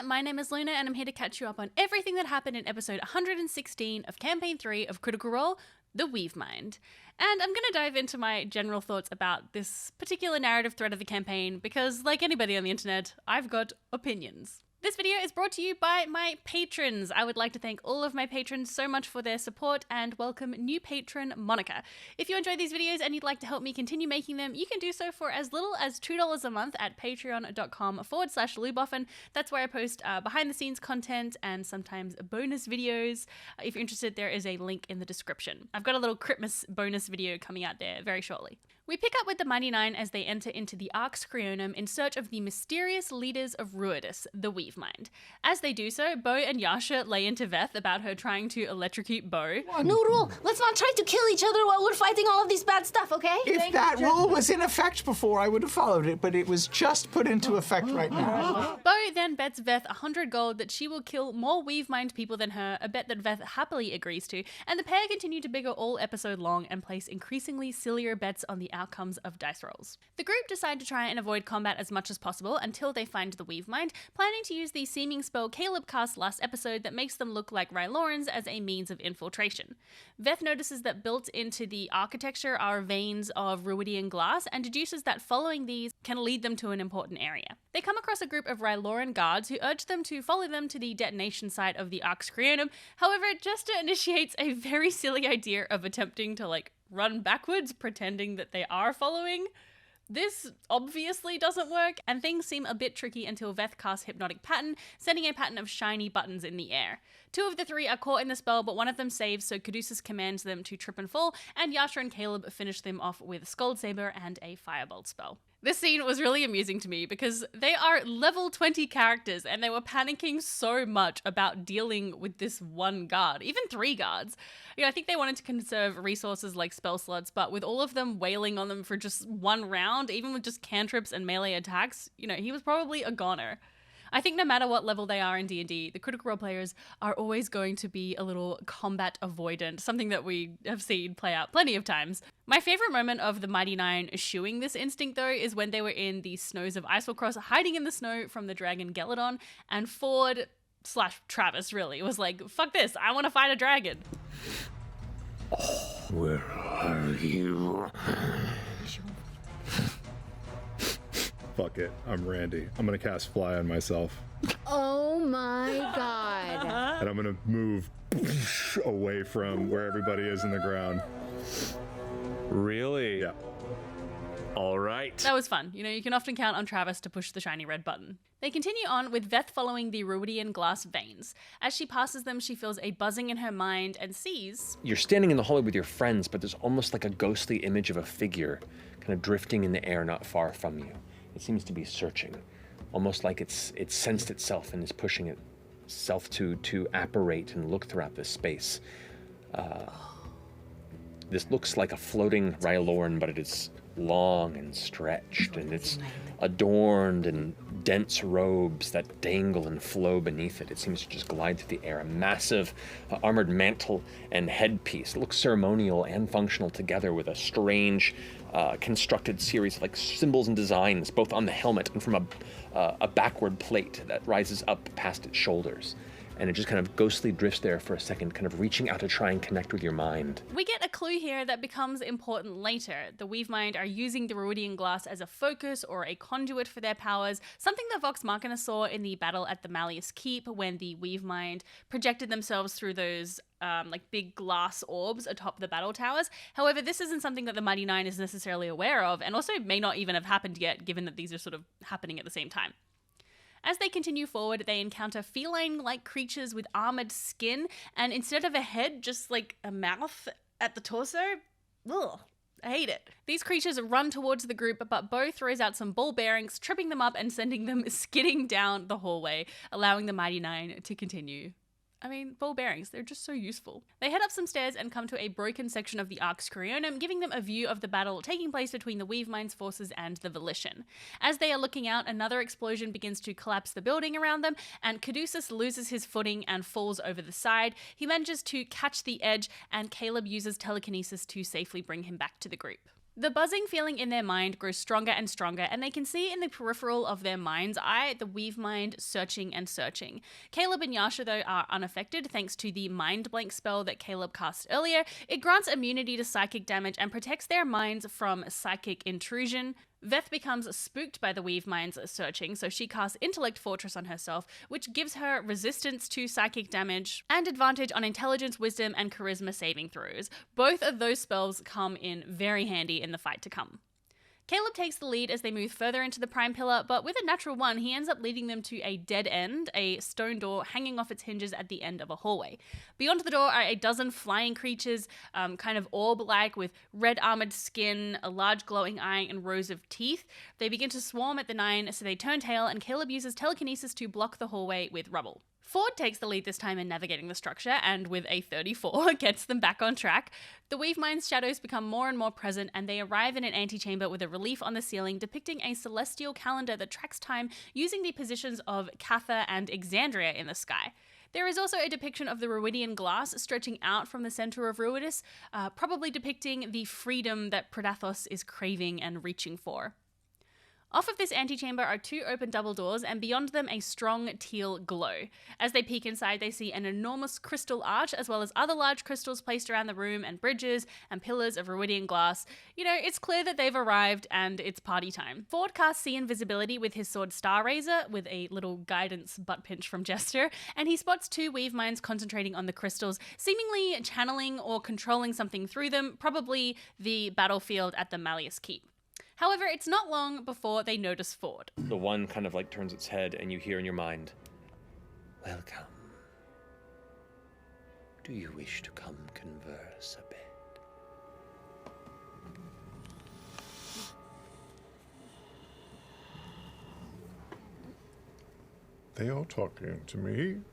my name is Luna and I'm here to catch you up on everything that happened in episode 116 of Campaign 3 of Critical Role, The Weave Mind. And I'm going to dive into my general thoughts about this particular narrative thread of the campaign because, like anybody on the internet, I've got opinions. This video is brought to you by my patrons. I would like to thank all of my patrons so much for their support and welcome new patron Monica. If you enjoy these videos and you'd like to help me continue making them, you can do so for as little as $2 a month at patreon.com/Luboffin. That's where I post behind the scenes content and sometimes bonus videos. If you're interested, there is a link in the description. I've got a little Christmas bonus video coming out there very shortly. We pick up with the Mighty Nine as they enter into the Arx Creonum in search of the mysterious leaders of Ruidus, the Weave Mind. As they do so, Bo and Yasha lay into Veth about her trying to electrocute Bo. New rule. Let's not try to kill each other while we're fighting all of this bad stuff, okay? If that rule was in effect before, I would have followed it, but it was just put into effect right now. Bo then bets Veth 100 gold that she will kill more Weave Mind people than her, a bet that Veth happily agrees to, and the pair continue to bigger all episode long and place increasingly sillier bets on the outcomes of dice rolls. The group decide to try and avoid combat as much as possible until they find the Weave Mind, planning to use the seeming spell Caleb cast last episode that makes them look like Rylorans as a means of infiltration. Veth notices that built into the architecture are veins of Ruidian glass and deduces that following these can lead them to an important area. They come across a group of Ryloran guards who urge them to follow them to the detonation site of the Arx Creonum. However, Jester initiates a very silly idea of attempting to run backwards, pretending that they are following. This obviously doesn't work, and things seem a bit tricky until Veth casts Hypnotic Pattern, sending a pattern of shiny buttons in the air. Two of the three are caught in the spell, but one of them saves, so Caduceus commands them to trip and fall, and Yasha and Caleb finish them off with Scald Saber and a Firebolt spell. This scene was really amusing to me because they are level 20 characters and they were panicking so much about dealing with this one guard, even 3 guards. I think they wanted to conserve resources like spell slots, but with all of them wailing on them for just one round, even with just cantrips and melee attacks, he was probably a goner. I think no matter what level they are in D&D, the Critical Role players are always going to be a little combat avoidant, something that we have seen play out plenty of times. My favorite moment of the Mighty Nine eschewing this instinct, though, is when they were in the snows of Icefall hiding in the snow from the dragon Geladon, and Ford/Travis really was like, fuck this, I want to fight a dragon. Where are you? Fuck it, I'm Randy. I'm gonna cast Fly on myself. Oh my god. And I'm gonna move away from where everybody is in the ground. Really? Yeah. All right. That was fun. You can often count on Travis to push the shiny red button. They continue on with Veth following the Ruidian glass veins. As she passes them, she feels a buzzing in her mind and sees... You're standing in the hallway with your friends, but there's almost like a ghostly image of a figure kind of drifting in the air not far from you. It seems to be searching, almost like it's sensed itself and is pushing itself to apparate and look throughout this space. This looks like a floating Ryloran, but it is long and stretched, and it's adorned in dense robes that dangle and flow beneath it. It seems to just glide through the air. A massive armored mantle and headpiece. It looks ceremonial and functional together with a strange constructed series of symbols and designs, both on the helmet and from a backward plate that rises up past its shoulders. And it just kind of ghostly drifts there for a second, kind of reaching out to try and connect with your mind. We get a clue here that becomes important later. The Weave Mind are using the Ruidian glass as a focus or a conduit for their powers, something that Vox Machina saw in the battle at the Malleus Keep when the Weave Mind projected themselves through those big glass orbs atop the battle towers. However, this isn't something that the Mighty Nine is necessarily aware of, and also may not even have happened yet, given that these are sort of happening at the same time. As they continue forward, they encounter feline-like creatures with armored skin, and instead of a head, just a mouth at the torso. Ugh, I hate it. These creatures run towards the group, but Bo throws out some ball bearings, tripping them up and sending them skidding down the hallway, allowing the Mighty Nine to continue. Ball bearings, they're just so useful. They head up some stairs and come to a broken section of the Arx Creonum, giving them a view of the battle taking place between the Weave Mind's forces and the Volition. As they are looking out, another explosion begins to collapse the building around them, and Caduceus loses his footing and falls over the side. He manages to catch the edge, and Caleb uses telekinesis to safely bring him back to the group. The buzzing feeling in their mind grows stronger and stronger, and they can see in the peripheral of their mind's eye the weave mind searching and searching. Caleb and Yasha, though, are unaffected thanks to the mind blank spell that Caleb cast earlier. It grants immunity to psychic damage and protects their minds from psychic intrusion. Veth becomes spooked by the weave mind's searching, so she casts Intellect Fortress on herself, which gives her resistance to psychic damage and advantage on intelligence, wisdom, and charisma saving throws. Both of those spells come in very handy in the fight to come. Caleb takes the lead as they move further into the Prime Pillar, but with a natural 1, he ends up leading them to a dead end, a stone door hanging off its hinges at the end of a hallway. Beyond the door are a dozen flying creatures, kind of orb-like, with red armored skin, a large glowing eye, and rows of teeth. They begin to swarm at the 9, so they turn tail, and Caleb uses telekinesis to block the hallway with rubble. Ford takes the lead this time in navigating the structure, and with a 34, gets them back on track. The weave mind's shadows become more and more present, and they arrive in an antechamber with a relief on the ceiling depicting a celestial calendar that tracks time using the positions of Catha and Exandria in the sky. There is also a depiction of the Ruidian glass stretching out from the center of Ruidus, probably depicting the freedom that Predathos is craving and reaching for. Off of this antechamber are 2 open double doors, and beyond them a strong teal glow. As they peek inside, they see an enormous crystal arch, as well as other large crystals placed around the room, and bridges and pillars of Ruidian glass. You know, it's clear that they've arrived, and it's party time. Ford casts See Invisibility with his sword Star Razor, with a little guidance butt pinch from Jester, and he spots 2 weave minds concentrating on the crystals, seemingly channeling or controlling something through them, probably the battlefield at the Malleus Keep. However, it's not long before they notice Ford. The one kind of like turns its head and you hear in your mind, "Welcome. Do you wish to come converse a bit?" They are talking to me.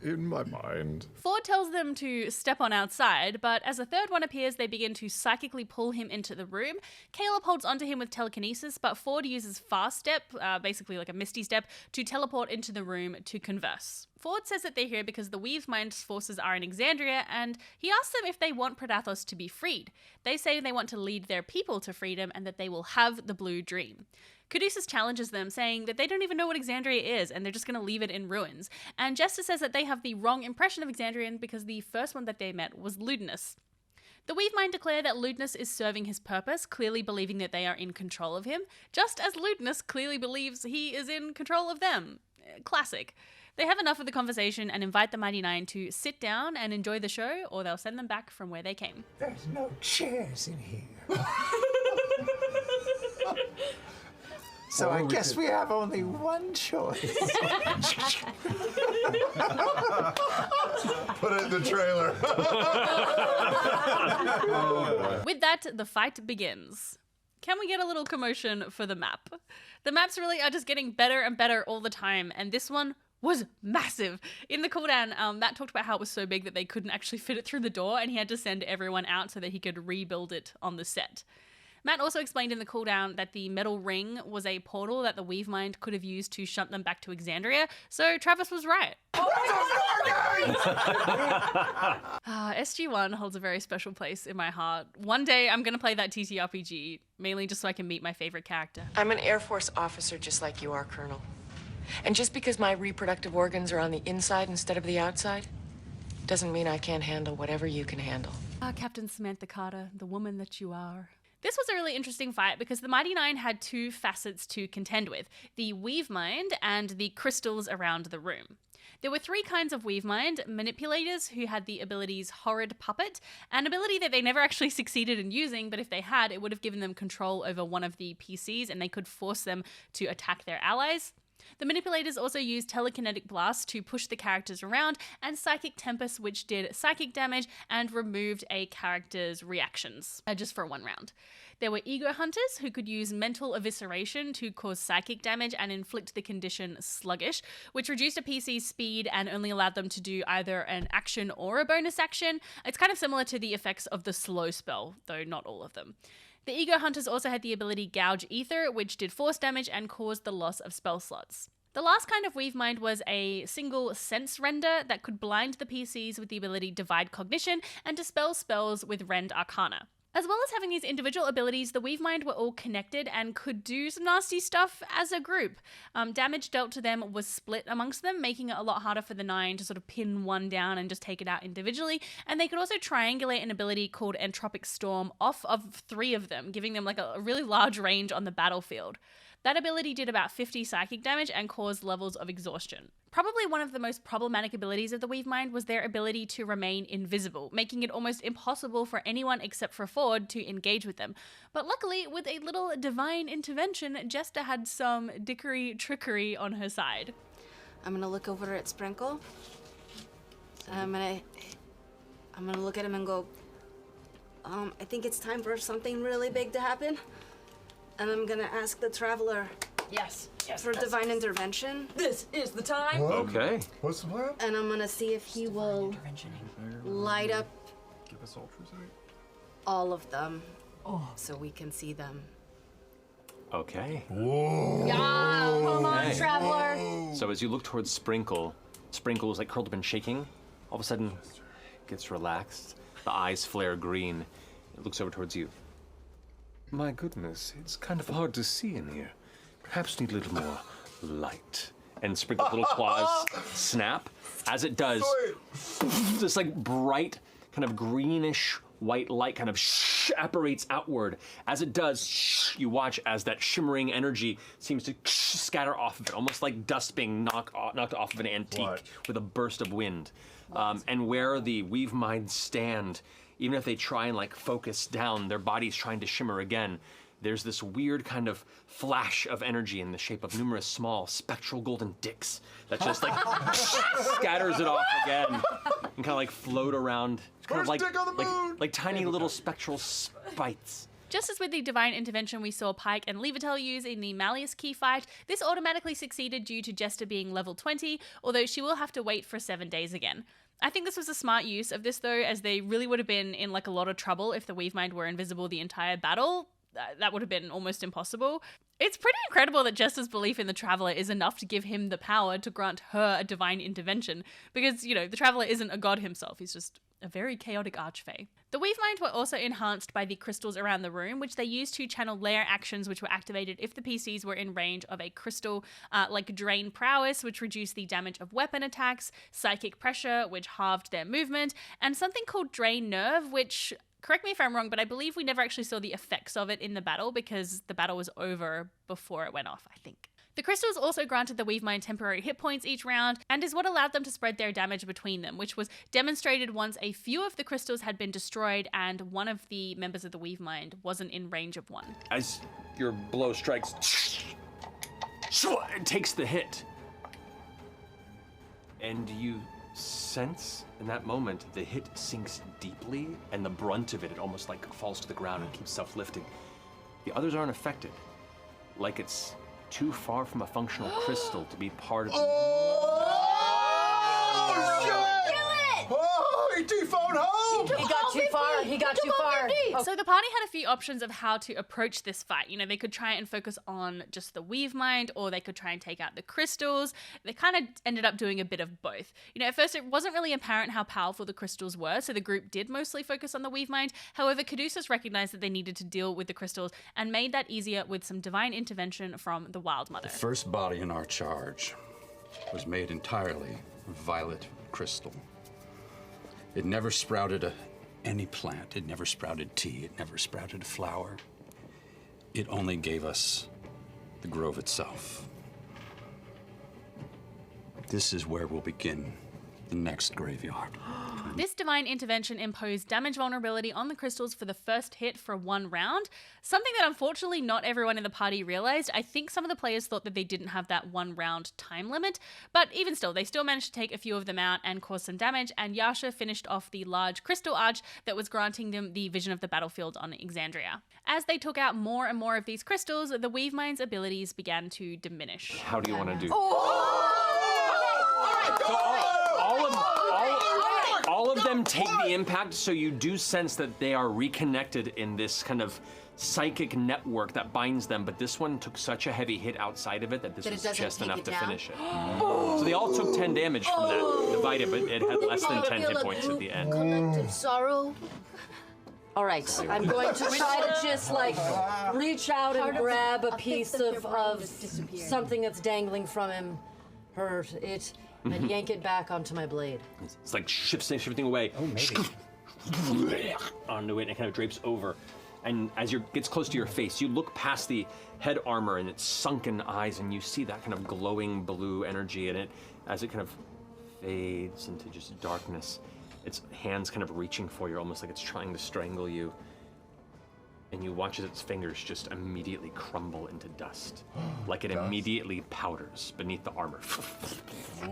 In my mind. Ford tells them to step on outside, but as a third one appears, they begin to psychically pull him into the room. Caleb holds onto him with telekinesis, but Ford uses Fast Step, basically like a Misty Step, to teleport into the room to converse. Ford says that they're here because the Weave Mind's forces are in Exandria, and he asks them if they want Predathos to be freed. They say they want to lead their people to freedom and that they will have the Blue Dream. Caduceus challenges them, saying that they don't even know what Exandria is, and they're just going to leave it in ruins. And Jester says that they have the wrong impression of Exandrian because the first one that they met was Ludinus. The Weave Mind declare that Ludinus is serving his purpose, clearly believing that they are in control of him, just as Ludinus clearly believes he is in control of them. Classic. They have enough of the conversation and invite the Mighty Nine to sit down and enjoy the show, or they'll send them back from where they came. There's no chairs in here. So I guess we have only one choice. Put it in the trailer. With that, the fight begins. Can we get a little commotion for the map? The maps really are just getting better and better all the time, and this one was massive. In the cooldown, Matt talked about how it was so big that they couldn't actually fit it through the door, and he had to send everyone out so that he could rebuild it on the set. Matt also explained in the cooldown that the metal ring was a portal that the Weave Mind could have used to shunt them back to Exandria, so Travis was right. SG1 holds a very special place in my heart. One day I'm going to play that TTRPG, mainly just so I can meet my favorite character. I'm an Air Force officer just like you are, Colonel. And just because my reproductive organs are on the inside instead of the outside, doesn't mean I can't handle whatever you can handle. Captain Samantha Carter, the woman that you are. This was a really interesting fight because the Mighty Nine had 2 facets to contend with, the Weave Mind and the crystals around the room. There were 3 kinds of Weave Mind: manipulators, who had the abilities Horrid Puppet, an ability that they never actually succeeded in using, but if they had, it would have given them control over one of the PCs and they could force them to attack their allies. The manipulators also used telekinetic blasts to push the characters around, and Psychic Tempest, which did psychic damage and removed a character's reactions, just for 1 round. There were Ego Hunters, who could use mental evisceration to cause psychic damage and inflict the condition Sluggish, which reduced a PC's speed and only allowed them to do either an action or a bonus action. It's kind of similar to the effects of the Slow spell, though not all of them. The Ego Hunters also had the ability Gouge Ether, which did force damage and caused the loss of spell slots. The last kind of Weave Mind was a single sense render that could blind the PCs with the ability Divide Cognition and dispel spells with Rend Arcana. As well as having these individual abilities, the Weavemind were all connected and could do some nasty stuff as a group. Damage dealt to them was split amongst them, making it a lot harder for the 9 to sort of pin one down and just take it out individually. And they could also triangulate an ability called Entropic Storm off of 3 of them, giving them like a really large range on the battlefield. That ability did about 50 psychic damage and caused levels of exhaustion. Probably one of the most problematic abilities of the Weavemind was their ability to remain invisible, making it almost impossible for anyone except for Ford to engage with them. But luckily, with a little divine intervention, Jester had some dickery trickery on her side. I'm gonna look over at Sprinkle. I'm gonna look at him and go, I think it's time for something really big to happen. And I'm gonna ask the Traveler Yes. for divine intervention. This is the time. Okay. What's the plan? And I'm gonna see if he will light up Give us ultrasight. all of them so we can see them. Okay. Yeah, come on, Hey. Traveler. So as you look towards Sprinkle is like curled up and shaking. All of a sudden, gets relaxed. The eyes flare green. It looks over towards you. My goodness, it's kind of hard to see in here. Perhaps need a little more light. And Sprinkle's little claws snap. As it does, this like bright, kind of greenish white light kind of apparates outward. As it does, you watch as that shimmering energy seems to scatter off of it, almost like dust being knocked off of an antique with a burst of wind. And where the Weavemind stand, even if they try and like focus down, their body's trying to shimmer again. There's this weird kind of flash of energy in the shape of numerous small spectral golden dicks that just like scatters it off again and kind of like float around. It's kind of like tiny little spectral spites. Just as with the Divine Intervention we saw Pike and Levitel use in the Malleus key fight, this automatically succeeded due to Jester being level 20, although she will have to wait for 7 days again. I think this was a smart use of this though, as they really would have been in like a lot of trouble if the Weavemind were invisible the entire battle. That would have been almost impossible. It's pretty incredible that Jester's belief in the Traveler is enough to give him the power to grant her a divine intervention, because, you know, the Traveler isn't a god himself, he's just a very chaotic archfey. The Weavemind were also enhanced by the crystals around the room, which they used to channel lair actions which were activated if the PCs were in range of a crystal, like Drain Prowess, which reduced the damage of weapon attacks, Psychic Pressure, which halved their movement, and something called Drain Nerve, which, correct me if I'm wrong, but I believe we never actually saw the effects of it in the battle because the battle was over before it went off, I think. The crystals also granted the Weavemind temporary hit points each round, and is what allowed them to spread their damage between them, which was demonstrated once a few of the crystals had been destroyed and one of the members of the Weavemind wasn't in range of one. As your blow strikes, it takes the hit. And you sense in that moment the hit sinks deeply, and the brunt of it almost like falls to the ground and keeps self-lifting. The others aren't affected, like it's too far from a functional crystal to be part of the... Oh, he dephoned home! He got too far. He got too far. So the party had a few options of how to approach this fight. You know, they could try and focus on just the Weavemind, or they could try and take out the crystals. They kind of ended up doing a bit of both. You know, at first it wasn't really apparent how powerful the crystals were, so the group did mostly focus on the Weavemind. However, Caduceus recognized that they needed to deal with the crystals and made that easier with some divine intervention from the Wild Mother. The first body in our charge was made entirely of violet crystal. It never sprouted any plant. It never sprouted tea. It never sprouted a flower. It only gave us the grove itself. This is where we'll begin the next graveyard. This divine intervention imposed damage vulnerability on the crystals for the first hit for 1 round, something that unfortunately not everyone in the party realized. I think some of the players thought that they didn't have that 1 round time limit, but even still, they still managed to take a few of them out and cause some damage, and Yasha finished off the large crystal arch that was granting them the vision of the battlefield on Exandria. As they took out more and more of these crystals, the Weavemind's abilities began to diminish. How do you want to do? All of them take the impact, so you do sense that they are reconnected in this kind of psychic network that binds them, but this one took such a heavy hit outside of it that this was just enough to finish it. So they all took 10 damage from that, divided, but it had less than 10 hit points at the end. Collective sorrow. All right, I'm going to try to just like reach out and grab a piece of something that's dangling from him, and yank it back onto my blade. It's like shifts everything away. Oh, maybe. Onto it, and it kind of drapes over. And as it gets close to your face, you look past the head armor and its sunken eyes, and you see that kind of glowing blue energy in it as it kind of fades into just darkness. Its hands kind of reaching for you, almost like it's trying to strangle you. And you watch as its fingers just immediately crumble into dust, like it immediately powders beneath the armor.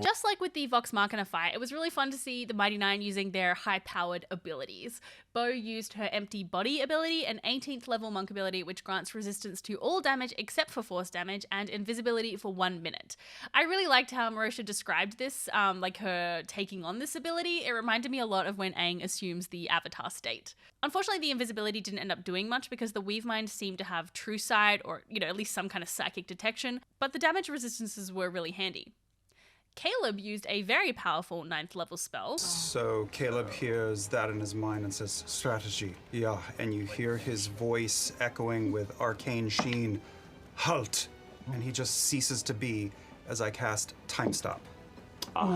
Just like with the Vox Machina fight, it was really fun to see the Mighty Nine using their high-powered abilities. Bo used her empty body ability, an 18th level monk ability which grants resistance to all damage except for force damage and invisibility for 1 minute. I really liked how Marosha described this, like her taking on this ability. It reminded me a lot of when Aang assumes the Avatar state. Unfortunately, the invisibility didn't end up doing much because the Weave Mind seemed to have true sight or, at least some kind of psychic detection, but the damage resistances were really handy. Caleb used a very powerful 9th level spell. So Caleb hears that in his mind and says, strategy, yeah, and you hear his voice echoing with arcane sheen, halt, and he just ceases to be as I cast Time Stop. How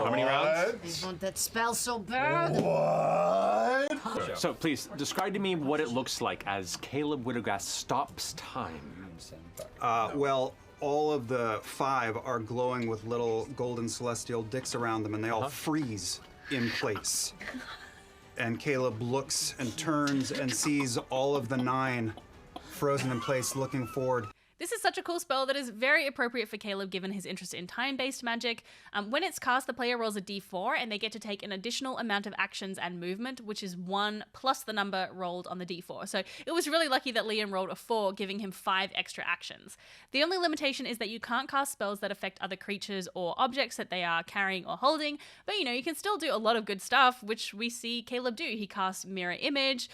many rounds? I want that spell so bad. So please, describe to me what it looks like as Caleb Widogast stops time. Well, all of the 5 are glowing with little golden celestial dicks around them, and they all freeze in place. And Caleb looks and turns and sees all of the 9 frozen in place, looking forward. This is such a cool spell that is very appropriate for Caleb given his interest in time-based magic. When it's cast, the player rolls a d4 and they get to take an additional amount of actions and movement, which is 1 plus the number rolled on the d4. So it was really lucky that Liam rolled a 4, giving him 5 extra actions. The only limitation is that you can't cast spells that affect other creatures or objects that they are carrying or holding, but you can still do a lot of good stuff, which we see Caleb do. He casts Mirror Image,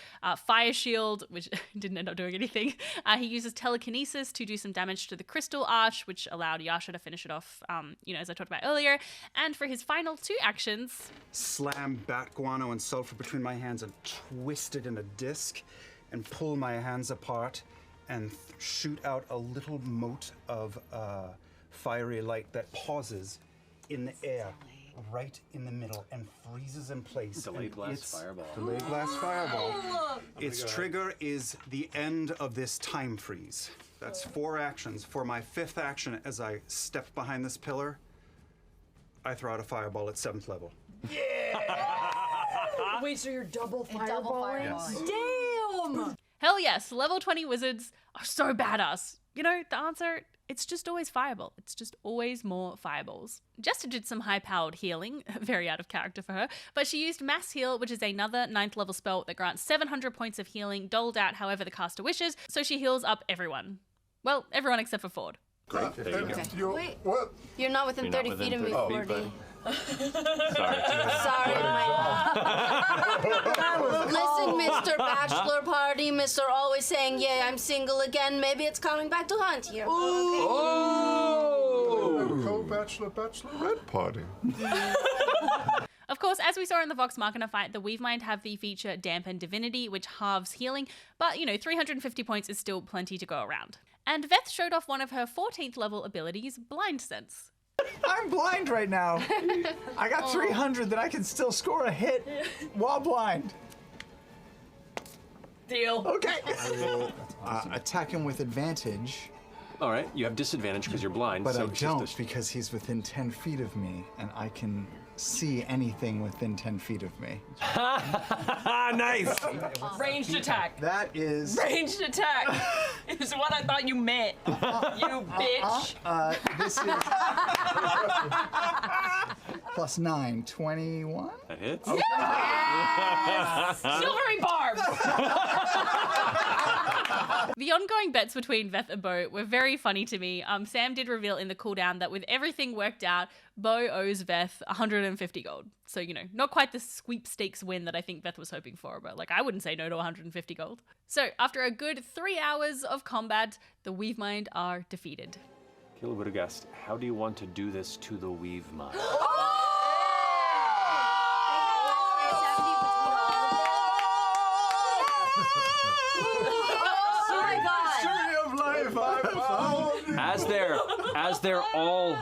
Fire Shield, which didn't end up doing anything. He uses Telekinesis to do some damage to the Crystal Arch, which allowed Yasha to finish it off, as I talked about earlier. And for his final 2 actions... Slam bat guano and sulfur between my hands and twist it in a disc and pull my hands apart and shoot out a little mote of fiery light that pauses in the air right in the middle and freezes in place. Delayed blast fireball. Delayed blast fireball. Its trigger is the end of this time freeze. That's 4 actions. For my 5th action, as I step behind this pillar, I throw out a fireball at 7th level. Wait, so you're double fireballing? Yes. Damn! Hell yes, level 20 wizards are so badass. The answer, it's just always fireball. It's just always more fireballs. Jester did some high-powered healing, very out of character for her, but she used Mass Heal, which is another 9th level spell that grants 700 points of healing, doled out however the caster wishes, so she heals up everyone. Well, everyone except for Ford. Great. There you go. Wait, What? you're not within You're 30 not feet of within me, 30 feet, Fordy. Sorry. Listen, Mr. Bachelor Party, Mr. Always saying, yeah, I'm single again. Maybe it's coming back to haunt you. Co-bachelor-bachelorette party. Of course, as we saw in the Vox Machina fight, the Weave Mind have the feature Dampen Divinity, which halves healing, but 350 points is still plenty to go around. And Veth showed off one of her 14th level abilities, Blind Sense. I'm blind right now. I got 300 that I can still score a hit while blind. Deal. Okay. I will attack him with advantage. All right, you have disadvantage because you're blind. But so I it's just don't because he's within 10 feet of me, and I can see anything within 10 feet of me. Nice! Ranged attack. That is... Ranged attack is what I thought you meant. You bitch. This is... plus 9, 21? That hits. Okay. Yes! Silvery barb! The ongoing bets between Veth and Bo were very funny to me. Sam did reveal in the cooldown that with everything worked out, Bo owes Veth 150 gold. So, not quite the sweepstakes win that I think Veth was hoping for, but I wouldn't say no to 150 gold. So, after a good 3 hours of combat, the Weave Mind are defeated. Caleb Widogast, how do you want to do this to the Weave Mind? Oh my god! Tree of life I found. As they're all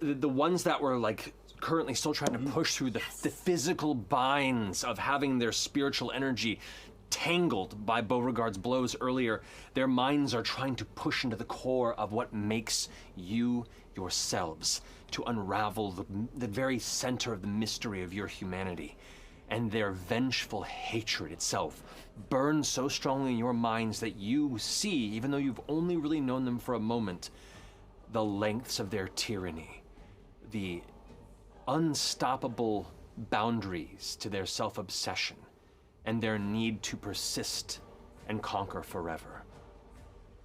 the ones that were like currently still trying to push through the physical binds of having their spiritual energy tangled by Beauregard's blows earlier, their minds are trying to push into the core of what makes you yourselves, to unravel the very center of the mystery of your humanity. And their vengeful hatred itself burns so strongly in your minds that you see, even though you've only really known them for a moment, the lengths of their tyranny, the unstoppable boundaries to their self-obsession, and their need to persist and conquer forever.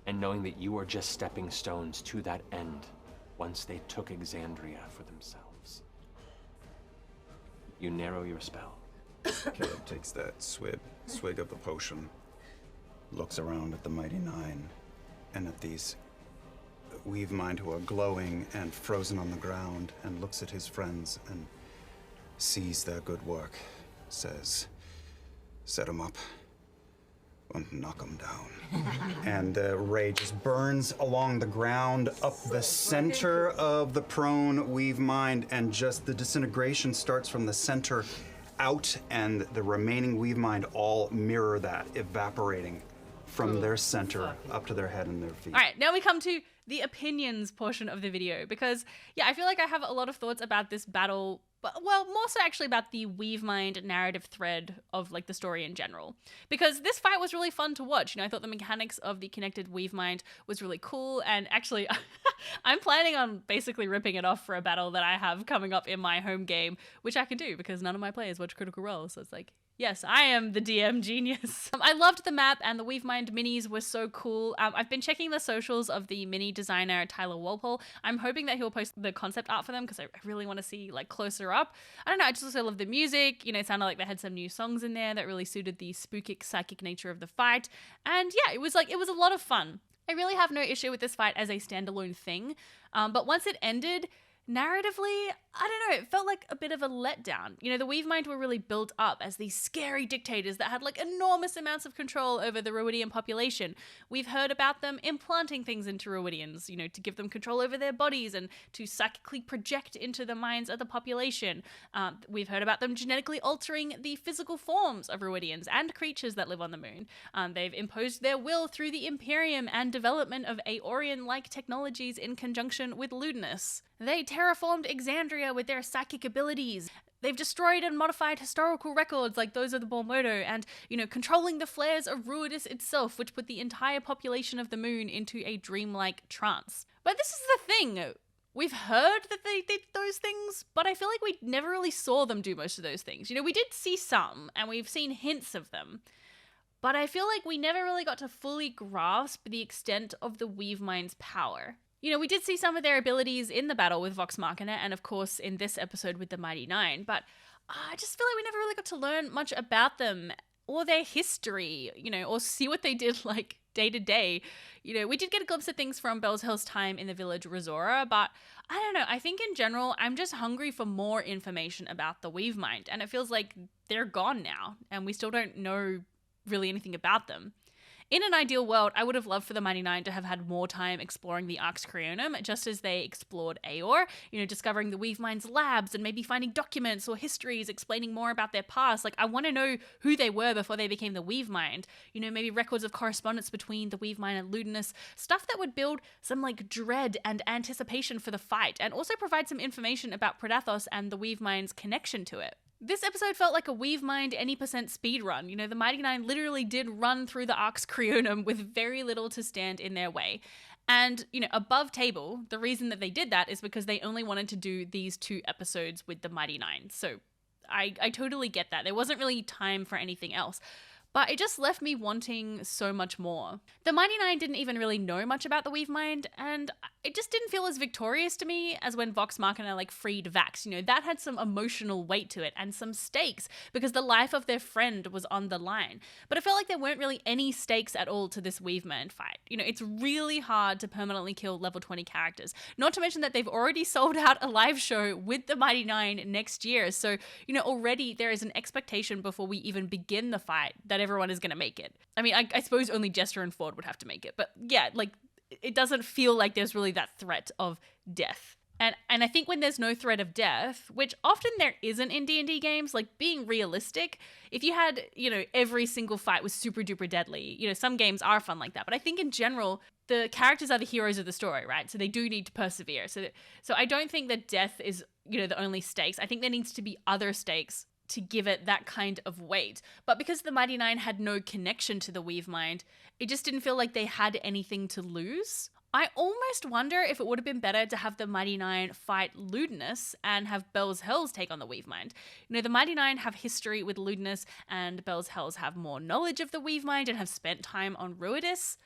And knowing that you are just stepping stones to that end once they took Exandria for themselves. You narrow your spell. Caleb takes that swig of the potion, looks around at the Mighty Nine, and at these weave mind who are glowing and frozen on the ground, and looks at his friends and sees their good work, says, set him up and knock him down. And the ray just burns along the ground up the center of the prone weave mind, and just the disintegration starts from the center out, and the remaining weave mind all mirror that, evaporating from their center up to their head and their feet. All right, now we come to the opinions portion of the video, because, yeah, I feel like I have a lot of thoughts about this battle, but, well, more so actually about the weave mind narrative thread of, like, the story in general. Because this fight was really fun to watch. You know, I thought the mechanics of the connected weave mind was really cool, and actually, I'm planning on basically ripping it off for a battle that I have coming up in my home game, which I can do because none of my players watch Critical Role, so it's like, yes, I am the DM genius. I loved the map, and the Weavemind minis were so cool. I've been checking the socials of the mini designer, Tyler Walpole. I'm hoping that he'll post the concept art for them because I really want to see, like, closer up. I don't know, I just also love the music. You know, it sounded like they had some new songs in there that really suited the spookic, psychic nature of the fight. And yeah, it was a lot of fun. I really have no issue with this fight as a standalone thing. But once it ended, narratively, I don't know, it felt like a bit of a letdown. You know, the Weavemind were really built up as these scary dictators that had, like, enormous amounts of control over the Ruidian population. We've heard about them implanting things into Ruidians, you know, to give them control over their bodies and to psychically project into the minds of the population. We've heard about them genetically altering the physical forms of Ruidians and creatures that live on the moon. They've imposed their will through the Imperium and development of Aeorian-like technologies in conjunction with lewdness. They terraformed Exandria with their psychic abilities. They've destroyed and modified historical records like those of the Bormodo and, you know, controlling the flares of Ruidus itself, which put the entire population of the moon into a dreamlike trance. But this is the thing. We've heard that they did those things, but I feel like we never really saw them do most of those things. You know, we did see some, and we've seen hints of them. But I feel like we never really got to fully grasp the extent of the Weavemind's power. You know, we did see some of their abilities in the battle with Vox Machina, and of course in this episode with the Mighty Nine, but I just feel like we never really got to learn much about them or their history, you know, or see what they did, like, day to day. You know, we did get a glimpse of things from Belzhel's time in the village Razora, but I don't know, I think in general, I'm just hungry for more information about the Weavemind, and it feels like they're gone now, and we still don't know really anything about them. In an ideal world, I would have loved for the Mighty Nine to have had more time exploring the Arx Creonum, just as they explored Aeor, you know, discovering the Weavemind's labs and maybe finding documents or histories explaining more about their past. Like, I want to know who they were before they became the Weavemind. You know, maybe records of correspondence between the Weavemind and Ludinus, stuff that would build some, like, dread and anticipation for the fight, and also provide some information about Predathos and the Weavemind's connection to it. This episode felt like a Weavemind any percent speedrun. You know, the Mighty Nine literally did run through the Arx Creonum with very little to stand in their way. And, you know, above table, the reason that they did that is because they only wanted to do these 2 episodes with the Mighty Nine. So I totally get that. There wasn't really time for anything else. But it just left me wanting so much more. The Mighty Nine didn't even really know much about the Weavemind, and it just didn't feel as victorious to me as when Vox Machina, like, freed Vax. You know, that had some emotional weight to it and some stakes because the life of their friend was on the line. But it felt like there weren't really any stakes at all to this Weavemind fight. You know, it's really hard to permanently kill level 20 characters. Not to mention that they've already sold out a live show with the Mighty Nine next year. So, you know, already there is an expectation before we even begin the fight that that everyone is going to make it. I mean, I suppose only Jester and Ford would have to make it. But yeah, like, it doesn't feel like there's really that threat of death. And I think when there's no threat of death, which often there isn't in D&D games, like being realistic, if you had, every single fight was super duper deadly, some games are fun like that. But I think in general, the characters are the heroes of the story, right? So they do need to persevere. So I don't think that death is, the only stakes. I think there needs to be other stakes to give it that kind of weight. But because the Mighty Nine had no connection to the Weave Mind, it just didn't feel like they had anything to lose. I almost wonder if it would have been better to have the Mighty Nine fight Lewdness and have Bell's Hells take on the Weave Mind. The Mighty Nine have history with Lewdness, and Bell's Hells have more knowledge of the Weave Mind and have spent time on Ruidus.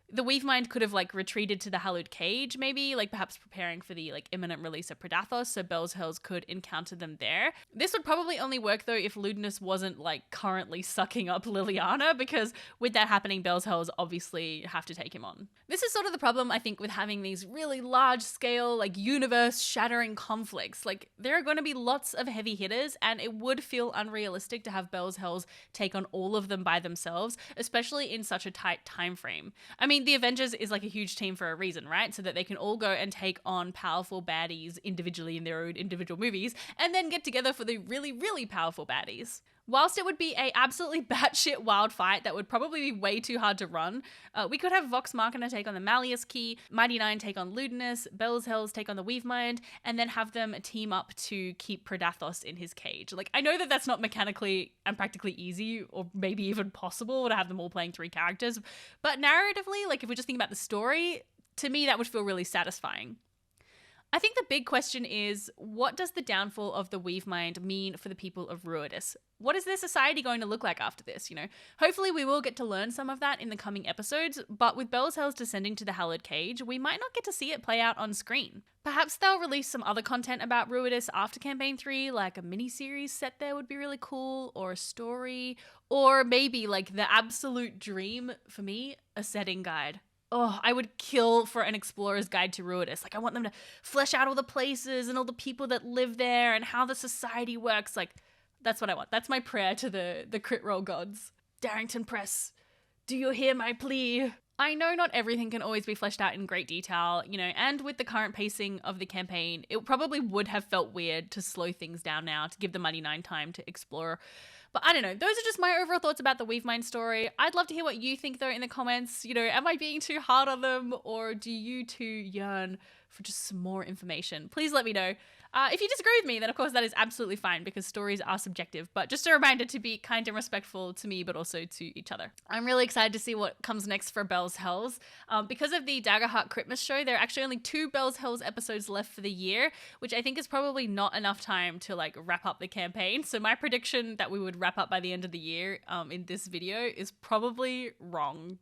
The Weave Mind could have retreated to the Hallowed Cage, maybe, perhaps preparing for the imminent release of Predathos, so Bell's Hells could encounter them there. This would probably only work though if Lewdness wasn't currently sucking up Liliana, because with that happening, Bell's Hells obviously have to take him on. This is sort of the problem, I think, with having these really large scale, universe shattering conflicts. There are going to be lots of heavy hitters, and it would feel unrealistic to have Bell's Hells take on all of them by themselves, especially in such a tight time frame. I mean, the Avengers is a huge team for a reason, right? So that they can all go and take on powerful baddies individually in their own individual movies, and then get together for the really, really powerful baddies. Whilst it would be a absolutely batshit wild fight that would probably be way too hard to run, we could have Vox Machina take on the Malleus Key, Mighty Nine take on Lewdness, Bell's Hells take on the Weave Mind, and then have them team up to keep Predathos in his cage. I know that that's not mechanically and practically easy, or maybe even possible to have them all playing 3 characters, but narratively, if we just think about the story, to me that would feel really satisfying. I think the big question is, what does the downfall of the Weave Mind mean for the people of Ruidus? What is their society going to look like after this, Hopefully we will get to learn some of that in the coming episodes, but with Bell's Hells descending to the Hallowed Cage, we might not get to see it play out on screen. Perhaps they'll release some other content about Ruidus after Campaign 3, like a mini-series set there would be really cool, or a story, or maybe, the absolute dream for me, a setting guide. Oh, I would kill for an explorer's guide to Ruidus. I want them to flesh out all the places and all the people that live there and how the society works. That's what I want. That's my prayer to the critrole gods. Darrington Press, do you hear my plea? I know not everything can always be fleshed out in great detail, and with the current pacing of the campaign, it probably would have felt weird to slow things down now to give the Mighty Nine time to explore. But I don't know, those are just my overall thoughts about the Weave Mind story. I'd love to hear what you think though in the comments. Am I being too hard on them, or do you two yearn for just some more information? Please let me know. If you disagree with me, then of course that is absolutely fine, because stories are subjective, but just a reminder to be kind and respectful to me, but also to each other. I'm really excited to see what comes next for Bell's Hells. Because of the Daggerheart Christmas show, there are actually only 2 Bell's Hells episodes left for the year, which I think is probably not enough time to wrap up the campaign. So my prediction that we would wrap up by the end of the year in this video is probably wrong.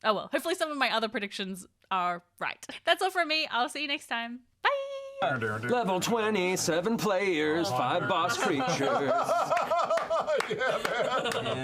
Oh well, hopefully some of my other predictions are right. That's all from me. I'll see you next time. Bye! Level 27 players, 5 boss creatures. Yeah, man.